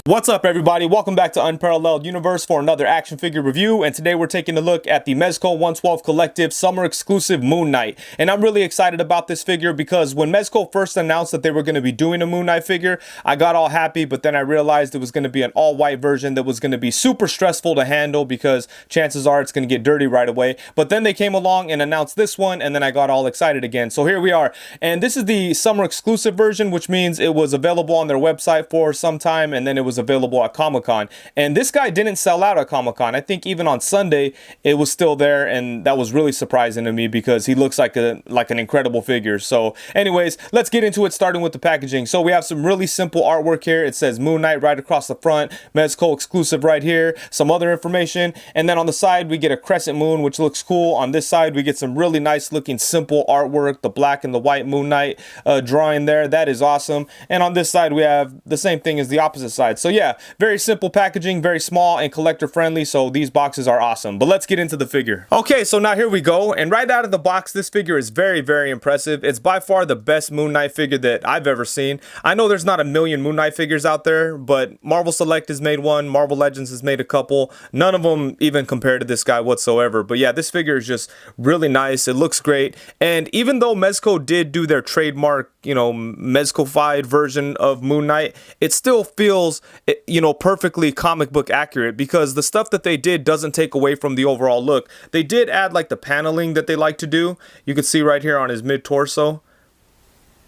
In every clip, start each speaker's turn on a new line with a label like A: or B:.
A: What's up, everybody? Welcome back to Unparalleled Universe for another action figure review, and today we're taking a look at the Mezco 112 Collective Summer Exclusive Moon Knight. And I'm really excited about this figure because when Mezco first announced that they were going to be doing a Moon Knight figure, I got all happy, but then I realized it was going to be an all-white version that was going to be super stressful to handle because chances are it's going to get dirty right away. But then they came along and announced this one, and then I got all excited again. So here we are, and this is the Summer Exclusive version, which means it was available on their website for some time, and then it was available at Comic-Con. And this guy didn't sell out at Comic-Con. I think even on Sunday it was still there, and that was really surprising to me because he looks like an incredible figure. So anyways, let's get into it, starting with the packaging. So we have some really simple artwork here. It says Moon Knight right across the front, Mezco exclusive right here, some other information, and then on the side we get a crescent moon, which looks cool. On this side we get some really nice looking simple artwork, the black and the white Moon Knight drawing there. That is awesome. And on this side we have the same thing as the opposite side. So yeah, very simple packaging, very small and collector friendly, so these boxes are awesome. But let's get into the figure. Okay, so now here we go, and right out of the box this figure is very impressive. It's by far the best Moon Knight figure that I've ever seen. I know there's not a million Moon Knight figures out there, but Marvel Select has made one, Marvel Legends has made a couple. None of them even compare to this guy whatsoever. But yeah, this figure is just really nice. It looks great, and even though Mezco did do their trademark, you know, Mezco-fied version of Moon Knight, it still feels, you know, perfectly comic book accurate because the stuff that they did doesn't take away from the overall look. They did add like the paneling that they like to do. You can see right here on his mid-torso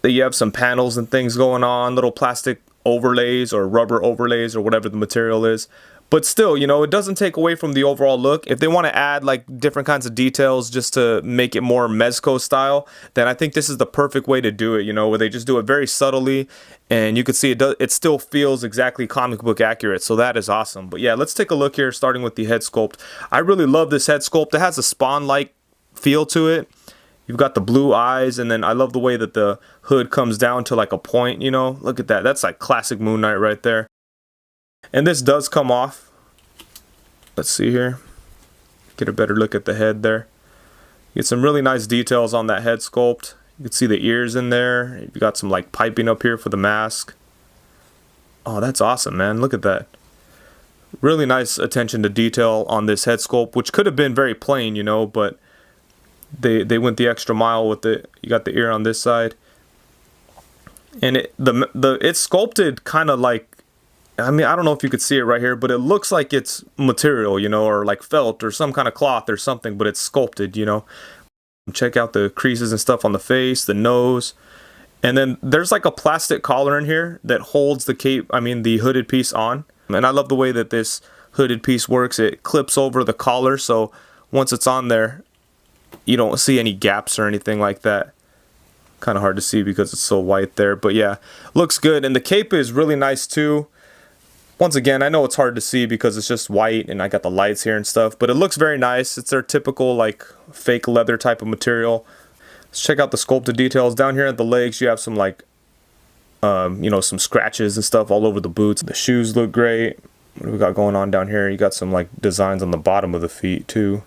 A: that you have some panels and things going on, little plastic overlays or rubber overlays or whatever the material is. But still, you know, it doesn't take away from the overall look. If they want to add like different kinds of details just to make it more Mezco style, then I think this is the perfect way to do it, you know, where they just do it very subtly, and you can see it still feels exactly comic book accurate. So that is awesome. But yeah, let's take a look here, starting with the head sculpt. I really love this head sculpt. It has a Spawn-like feel to it. You've got the blue eyes, and then I love the way that the hood comes down to like a point, you know. Look at that. That's like classic Moon Knight right there. And this does come off. Let's see here. Get a better look at the head there. Get some really nice details on that head sculpt. You can see the ears in there. You've got some like piping up here for the mask. Oh, that's awesome, man. Look at that. Really nice attention to detail on this head sculpt, which could have been very plain, you know, but they went the extra mile with it. You got the ear on this side. And it's sculpted kind of like, I mean, I don't know if you could see it right here, but it looks like it's material, you know, or like felt or some kind of cloth or something, but it's sculpted, you know. Check out the creases and stuff on the face, the nose. And then there's like a plastic collar in here that holds the the hooded piece on. And I love the way that this hooded piece works. It clips over the collar, so once it's on there, you don't see any gaps or anything like that. Kind of hard to see because it's so white there, but yeah, looks good. And the cape is really nice too. Once again, I know it's hard to see because it's just white and I got the lights here and stuff, but it looks very nice. It's their typical like fake leather type of material. Let's check out the sculpted details. Down here at the legs, you have some like, you know, some scratches and stuff all over the boots. The shoes look great. What do we got going on down here? You got some like designs on the bottom of the feet too.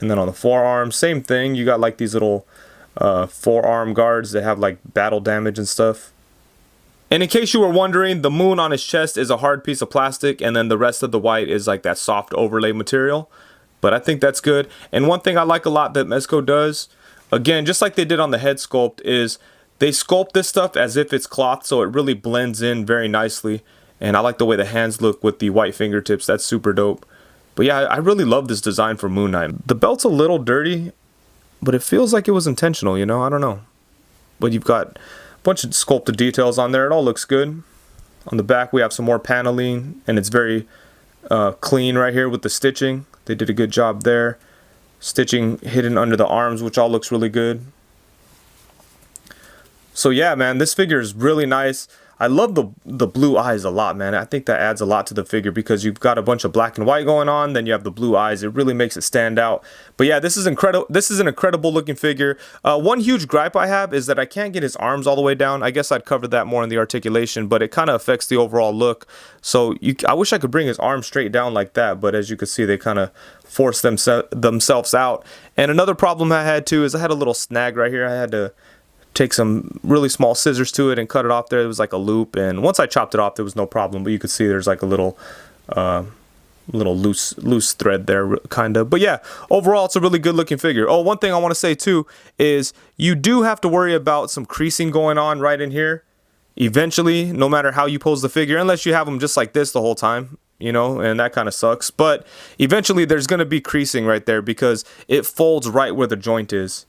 A: And then on the forearms, same thing. You got like these little forearm guards that have like battle damage and stuff. And in case you were wondering, the moon on his chest is a hard piece of plastic, and then the rest of the white is like that soft overlay material. But I think that's good. And one thing I like a lot that Mezco does, again, just like they did on the head sculpt, is they sculpt this stuff as if it's cloth, so it really blends in very nicely. And I like the way the hands look with the white fingertips. That's super dope. But yeah, I really love this design for Moon Knight. The belt's a little dirty, but it feels like it was intentional, you know? I don't know. But you've got bunch of sculpted details on there. It all looks good. On the back we have some more paneling, and it's very clean right here with the stitching. They did a good job there. Stitching hidden under the arms, which all looks really good. So yeah, man, this figure is really nice. I love the blue eyes a lot, man. I think that adds a lot to the figure because you've got a bunch of black and white going on, then you have the blue eyes. It really makes it stand out. But yeah, this is incredible. This is an incredible looking figure. One huge gripe I have is that I can't get his arms all the way down. I guess I'd cover that more in the articulation, but it kind of affects the overall look. So I wish I could bring his arms straight down like that, but as you can see, they kind of force themselves out. And another problem I had too is I had a little snag right here. I had to take some really small scissors to it and cut it off there. It was like a loop, and once I chopped it off, there was no problem, but you could see there's like a little loose thread there, kind of. But yeah, overall it's a really good looking figure. Oh, one thing I want to say too is you do have to worry about some creasing going on right in here eventually, no matter how you pose the figure, unless you have them just like this the whole time, you know, and that kind of sucks. But eventually there's going to be creasing right there because it folds right where the joint is.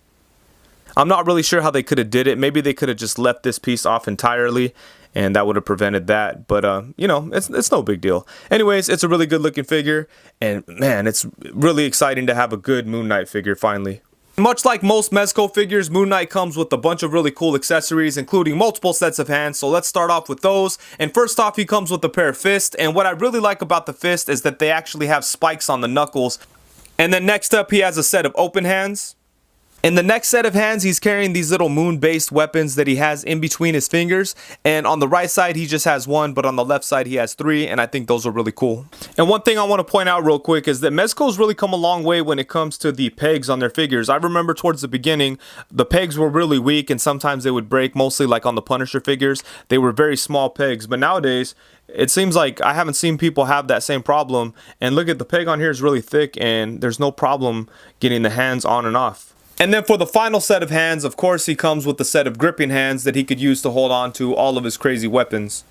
A: I'm not really sure how they could have did it. Maybe they could have just left this piece off entirely and that would have prevented that. But, you know, it's no big deal. Anyways, it's a really good looking figure. And, man, it's really exciting to have a good Moon Knight figure finally. Much like most Mezco figures, Moon Knight comes with a bunch of really cool accessories, including multiple sets of hands. So let's start off with those. And first off, he comes with a pair of fists. And what I really like about the fist is that they actually have spikes on the knuckles. And then next up, he has a set of open hands. In the next set of hands, he's carrying these little moon-based weapons that he has in between his fingers. And on the right side, he just has one, but on the left side, he has three. And I think those are really cool. And one thing I want to point out real quick is that Mezco's really come a long way when it comes to the pegs on their figures. I remember towards the beginning, the pegs were really weak and sometimes they would break, mostly like on the Punisher figures. They were very small pegs, but nowadays, it seems like I haven't seen people have that same problem. And look at the peg on here is really thick and there's no problem getting the hands on and off. And then for the final set of hands, of course, he comes with a set of gripping hands that he could use to hold on to all of his crazy weapons.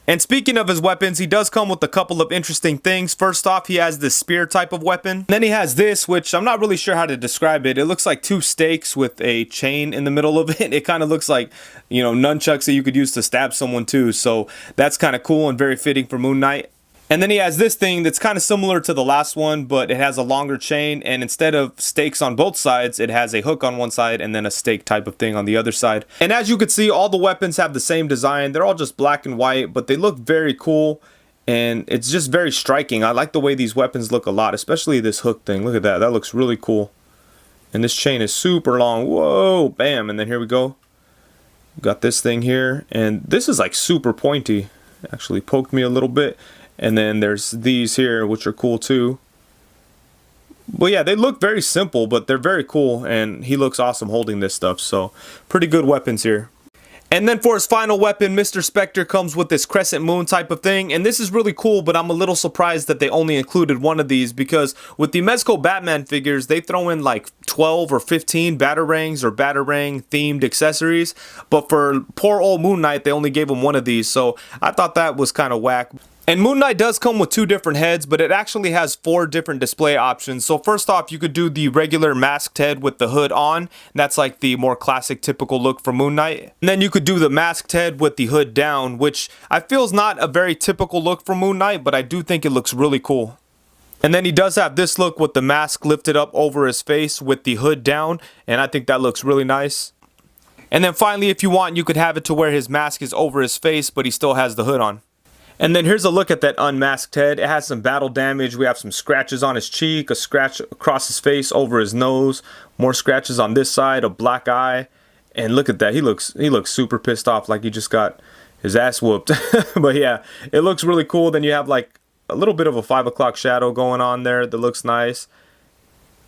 A: And speaking of his weapons, he does come with a couple of interesting things. First off, he has this spear type of weapon. Then he has this, which I'm not really sure how to describe it. It looks like two stakes with a chain in the middle of it. It kind of looks like, you know, nunchucks that you could use to stab someone too. So that's kind of cool and very fitting for Moon Knight. And then he has this thing that's kind of similar to the last one, but it has a longer chain, and instead of stakes on both sides, it has a hook on one side and then a stake type of thing on the other side. And as you can see, all the weapons have the same design. They're all just black and white, but they look very cool, and it's just very striking. I like the way these weapons look a lot, especially this hook thing. Look at that. That looks really cool. And this chain is super long. Whoa, bam. And then here we go. Got this thing here, and this is like super pointy. It actually poked me a little bit. And then there's these here, which are cool too. But yeah, they look very simple, but they're very cool. And he looks awesome holding this stuff. So pretty good weapons here. And then for his final weapon, Mr. Spectre comes with this crescent moon type of thing. And this is really cool, but I'm a little surprised that they only included one of these. Because with the Mezco Batman figures, they throw in like 12 or 15 Batarangs or Batarang themed accessories. But for poor old Moon Knight, they only gave him one of these. So I thought that was kind of whack. And Moon Knight does come with two different heads, but it actually has 4 different display options. So first off, you could do the regular masked head with the hood on. That's like the more classic, typical look for Moon Knight. And then you could do the masked head with the hood down, which I feel is not a very typical look for Moon Knight, but I do think it looks really cool. And then he does have this look with the mask lifted up over his face with the hood down, and I think that looks really nice. And then finally, if you want, you could have it to where his mask is over his face, but he still has the hood on. And then here's a look at that unmasked head. It has some battle damage. We have some scratches on his cheek, a scratch across his face, over his nose, more scratches on this side, a black eye. And look at that. He looks super pissed off, like he just got his ass whooped. But yeah, it looks really cool. Then you have like a little bit of a 5 o'clock shadow going on there that looks nice.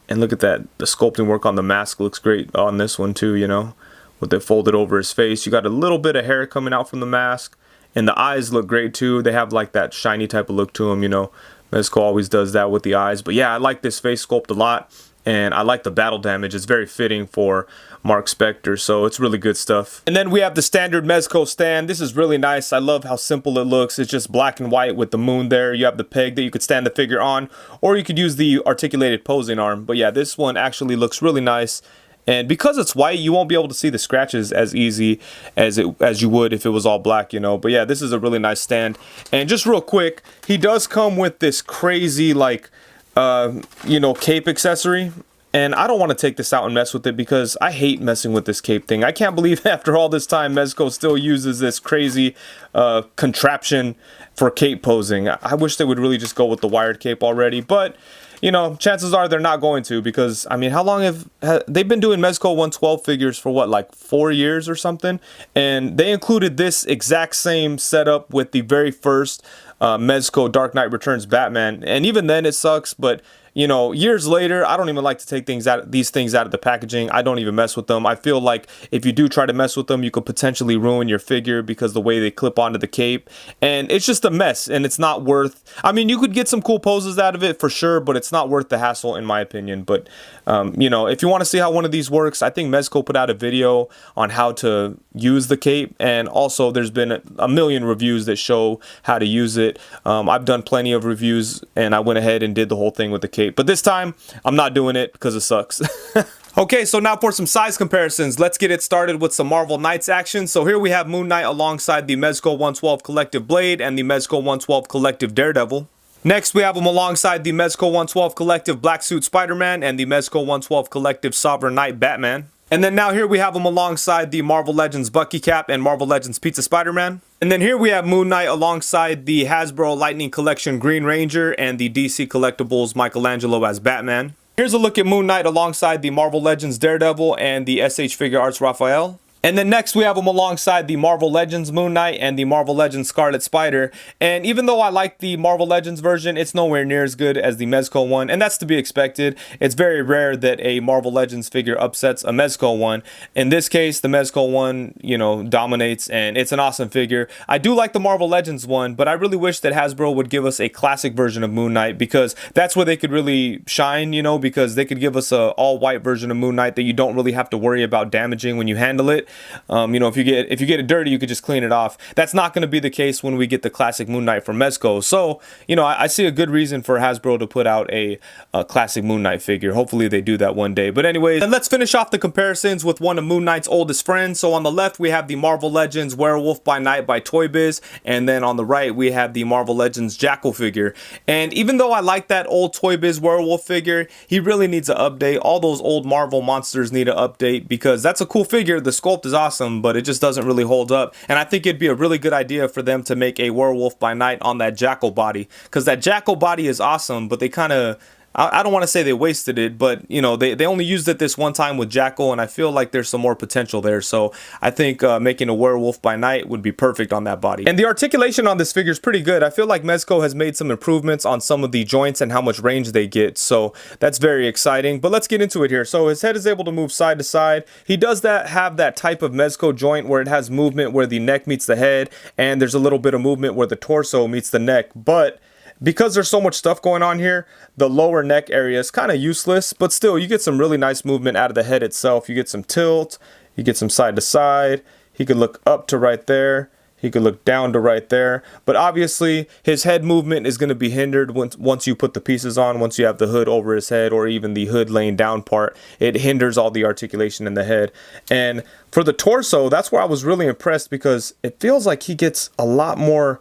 A: And look at that. The sculpting work on the mask looks great on this one too, you know, with it folded over his face. You got a little bit of hair coming out from the mask. And the eyes look great too. They have like that shiny type of look to them, you know. Mezco always does that with the eyes. But yeah, I like this face sculpt a lot. And I like the battle damage. It's very fitting for Mark Spector. So it's really good stuff. And then we have the standard Mezco stand. This is really nice. I love how simple it looks. It's just black and white with the moon there. You have the peg that you could stand the figure on. Or you could use the articulated posing arm. But yeah, this one actually looks really nice. And because it's white, you won't be able to see the scratches as easy as you would if it was all black, you know. But yeah, this is a really nice stand. And just real quick, he does come with this crazy, like, you know, cape accessory. And I don't want to take this out and mess with it because I hate messing with this cape thing. I can't believe after all this time, Mezco still uses this crazy contraption for cape posing. I wish they would really just go with the wired cape already. But you know, chances are they're not going to because, I mean, how long have they've been doing Mezco 112 figures for what, like 4 years or something? And they included this exact same setup with the very first Mezco Dark Knight Returns Batman. And even then it sucks, but you know, years later, I don't even like to take these things out of the packaging. I don't even mess with them. I feel like if you do try to mess with them, you could potentially ruin your figure because the way they clip onto the cape, and it's just a mess, and it's not worth, I mean, you could get some cool poses out of it for sure, but it's not worth the hassle in my opinion. But you know, if you want to see how one of these works, I think Mezco put out a video on how to use the cape, and also there's been a million reviews that show how to use it. I've done plenty of reviews, and I went ahead and did the whole thing with the cape, but this time I'm not doing it because it sucks. Okay, so now for some size comparisons, let's get it started with some Marvel Knights action. So here we have Moon Knight alongside the Mezco 112 Collective Blade and the Mezco 112 Collective Daredevil. Next, we have him alongside the Mezco 112 Collective Black Suit Spider-Man and the Mezco 112 Collective Sovereign Knight Batman. And then now here we have him alongside the Marvel Legends Bucky Cap and Marvel Legends Pizza Spider-Man. And then here we have Moon Knight alongside the Hasbro Lightning Collection Green Ranger and the DC Collectibles Michelangelo as Batman. Here's a look at Moon Knight alongside the Marvel Legends Daredevil and the SH Figure Arts Raphael. And then next we have him alongside the Marvel Legends Moon Knight and the Marvel Legends Scarlet Spider. And even though I like the Marvel Legends version, it's nowhere near as good as the Mezco one, and that's to be expected. It's very rare that a Marvel Legends figure upsets a Mezco one. In this case, the Mezco one, you know, dominates, and it's an awesome figure. I do like the Marvel Legends one, but I really wish that Hasbro would give us a classic version of Moon Knight, because that's where they could really shine, you know, because they could give us a all-white version of Moon Knight that you don't really have to worry about damaging when you handle it. You know, if you get it dirty, you could just clean it off. That's not going to be the case when we get the classic Moon Knight from Mezco. So, you know, I see a good reason for Hasbro to put out a classic Moon Knight figure. Hopefully they do that one day. But anyways, and let's finish off the comparisons with one of Moon Knight's oldest friends. So on the left, we have the Marvel Legends Werewolf by Night by Toy Biz. And then on the right, we have the Marvel Legends Jackal figure. And even though I like that old Toy Biz Werewolf figure, he really needs an update. All those old Marvel monsters need an update, because that's a cool figure. The sculpt is awesome, but it just doesn't really hold up. And I think it'd be a really good idea for them to make a Werewolf by Night on that Jackal body, because that Jackal body is awesome, but they kind of, I don't want to say they wasted it, but you know, they only used it this one time with Jackal, and I feel like there's some more potential there. So I think making a Werewolf by Night would be perfect on that body. And the articulation on this figure is pretty good. I feel like Mezco has made some improvements on some of the joints and how much range they get, so that's very exciting. But let's get into it here. So his head is able to move side to side. He does have that type of Mezco joint where it has movement where the neck meets the head, and there's a little bit of movement where the torso meets the neck. But because there's so much stuff going on here, the lower neck area is kind of useless, but still you get some really nice movement out of the head itself. You get some tilt, you get some side to side. He could look up to right there, he could look down to right there, but obviously his head movement is going to be hindered once you put the pieces on. Once you have the hood over his head, or even the hood laying down part, it hinders all the articulation in the head. And for the torso, that's where I was really impressed, because it feels like he gets a lot more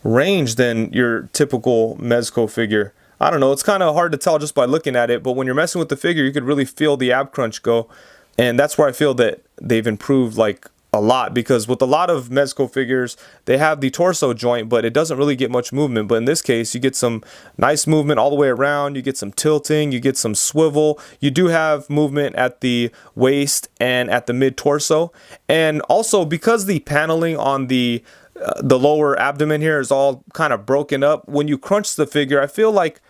A: range than your typical Mezco figure. I don't know, it's kind of hard to tell just by looking at it, but when you're messing with the figure, you could really feel the ab crunch go. And that's where I feel that they've improved like a lot, because with a lot of Mezco figures, they have the torso joint, but it doesn't really get much movement. But in this case, you get some nice movement all the way around. You get some tilting, you get some swivel. You do have movement at the waist and at the mid torso. And also, because the paneling on the lower abdomen here is all kind of broken up, when you crunch the figure, I feel like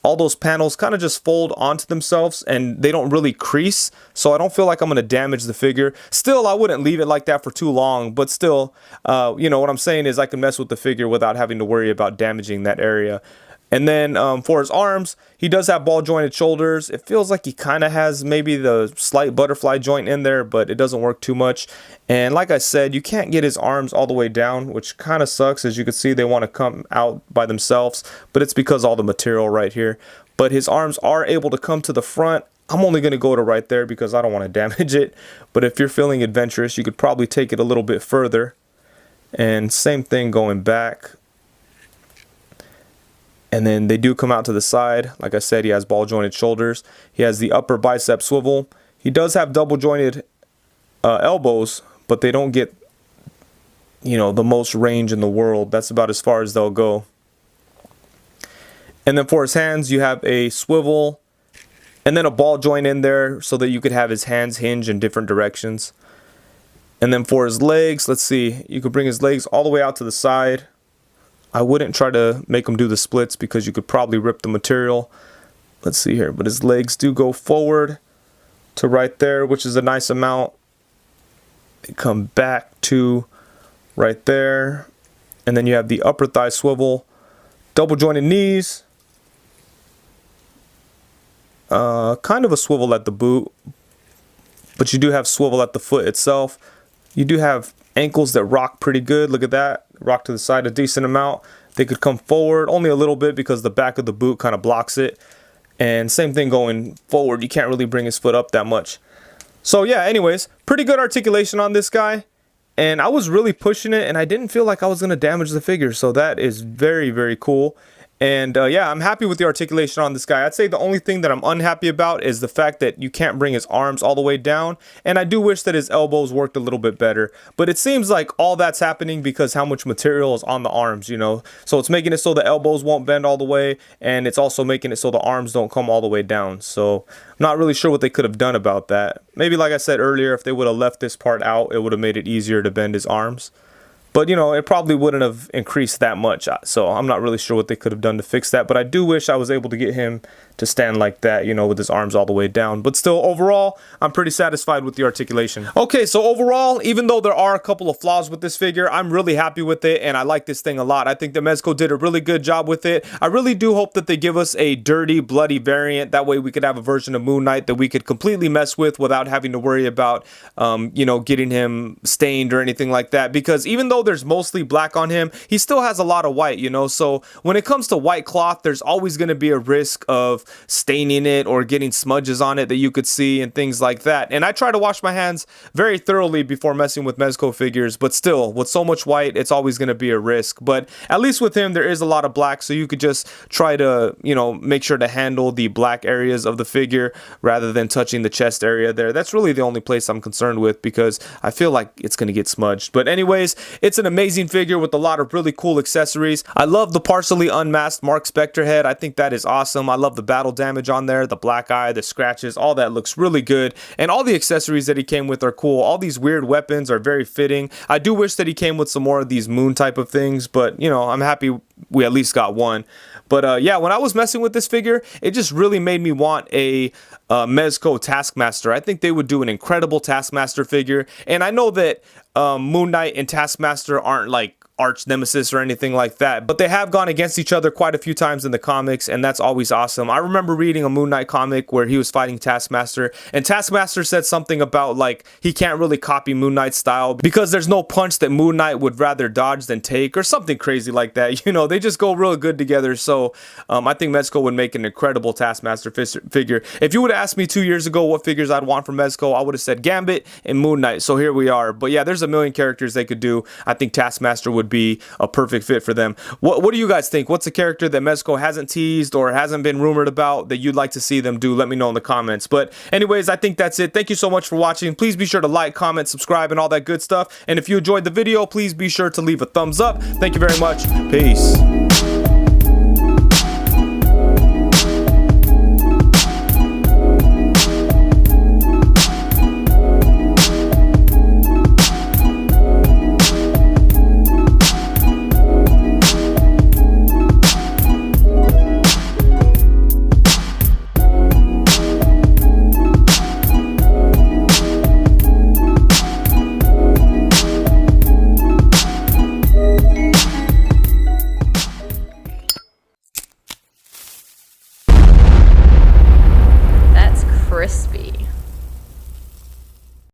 A: all those panels kind of just fold onto themselves and they don't really crease, so I don't feel like I'm going to damage the figure. Still, I wouldn't leave it like that for too long, but still, you know what I'm saying is I can mess with the figure without having to worry about damaging that area. And then for his arms, he does have ball jointed shoulders. It feels like he kind of has maybe the slight butterfly joint in there, but it doesn't work too much. And like I said, you can't get his arms all the way down, which kind of sucks. As you can see, they want to come out by themselves, but it's because all the material right here. But his arms are able to come to the front. I'm only going to go to right there because I don't want to damage it. But if you're feeling adventurous, you could probably take it a little bit further. And same thing going back. And then they do come out to the side. Like I said, he has ball jointed shoulders. He has the upper bicep swivel. He does have double jointed elbows, but they don't get, you know, the most range in the world. That's about as far as they'll go. And then for his hands, you have a swivel and then a ball joint in there so that you could have his hands hinge in different directions. And then for his legs, let's see, you could bring his legs all the way out to the side. I wouldn't try to make him do the splits because you could probably rip the material. let's see here, but his legs do go forward to right there, which is a nice amount. They come back to right there, and then you have the upper thigh swivel, double jointed knees, kind of a swivel at the boot, but you do have swivel at the foot itself. You do have ankles that rock pretty good. Look at that, rock to the side a decent amount. They could come forward only a little bit because the back of the boot kind of blocks it. And same thing going forward, you can't really bring his foot up that much. So yeah, anyways, pretty good articulation on this guy. And I was really pushing it, and I didn't feel like I was going to damage the figure. So that is very, very cool. And yeah, I'm happy with the articulation on this guy. I'd say the only thing that I'm unhappy about is the fact that you can't bring his arms all the way down. And I do wish that his elbows worked a little bit better. But it seems like all that's happening because how much material is on the arms, you know. So it's making it so the elbows won't bend all the way. And it's also making it so the arms don't come all the way down. So I'm not really sure what they could have done about that. Maybe like I said earlier, if they would have left this part out, it would have made it easier to bend his arms. But, you know, it probably wouldn't have increased that much. So I'm not really sure what they could have done to fix that. But I do wish I was able to get him to stand like that, you know, with his arms all the way down. But still, overall, I'm pretty satisfied with the articulation. Okay, so overall, even though there are a couple of flaws with this figure, I'm really happy with it, and I like this thing a lot. I think that Mezco did a really good job with it. I really do hope that they give us a dirty, bloody variant. That way we could have a version of Moon Knight that we could completely mess with without having to worry about, you know, getting him stained or anything like that. Because even though there's mostly black on him, he still has a lot of white, you know. So when it comes to white cloth, there's always going to be a risk of staining it or getting smudges on it that you could see and things like that. And I try to wash my hands very thoroughly before messing with Mezco figures, but still, with so much white, it's always going to be a risk. But at least with him, there is a lot of black, so you could just try to, you know, make sure to handle the black areas of the figure rather than touching the chest area there. That's really the only place I'm concerned with, because I feel like it's going to get smudged. But anyways, it's an amazing figure with a lot of really cool accessories. I love the partially unmasked Mark Spector head. I think that is awesome. I love the battle damage on there, the black eye, the scratches, all that looks really good. And all the accessories that he came with are cool. All these weird weapons are very fitting. I do wish that he came with some more of these moon type of things, but you know, I'm happy we at least got one. But yeah, when I was messing with this figure, it just really made me want a Mezco Taskmaster. I think they would do an incredible Taskmaster figure. And I know that Moon Knight and Taskmaster aren't like arch nemesis or anything like that, but they have gone against each other quite a few times in the comics, and that's always awesome. I remember reading a Moon Knight comic where he was fighting Taskmaster, and Taskmaster said something about like he can't really copy Moon Knight's style because there's no punch that Moon Knight would rather dodge than take, or something crazy like that. You know, they just go real good together. So I think Mezco would make an incredible Taskmaster figure. If you would have asked me 2 years ago what figures I'd want from Mezco, I would have said Gambit and Moon Knight. So here we are. But yeah, there's a million characters they could do. I think Taskmaster would be a perfect fit for them. What do you guys think? What's a character that Mezco hasn't teased or hasn't been rumored about that you'd like to see them do? Let me know in the comments. But anyways, I think that's it. Thank you so much for watching. Please be sure to like, comment, subscribe, and all that good stuff. And if you enjoyed the video, please be sure to leave a thumbs up. Thank you very much. Peace.